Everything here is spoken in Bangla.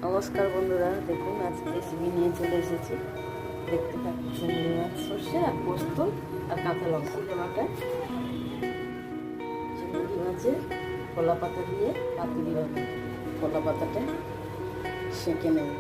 নমস্কার বন্ধুরা, দেখুন আজকে রেসিপি নিয়ে চলে এসেছি। দেখতে পাচ্ছি চিংড়ি মাছ, সর্ষে আর পোস্ত আর কাঁচা লঙ্কা বাটা। চিংড়ি মাছে কলা পাতা দিয়ে পাতুরি হবে। কলা পাতাটা সেঁকে নেব।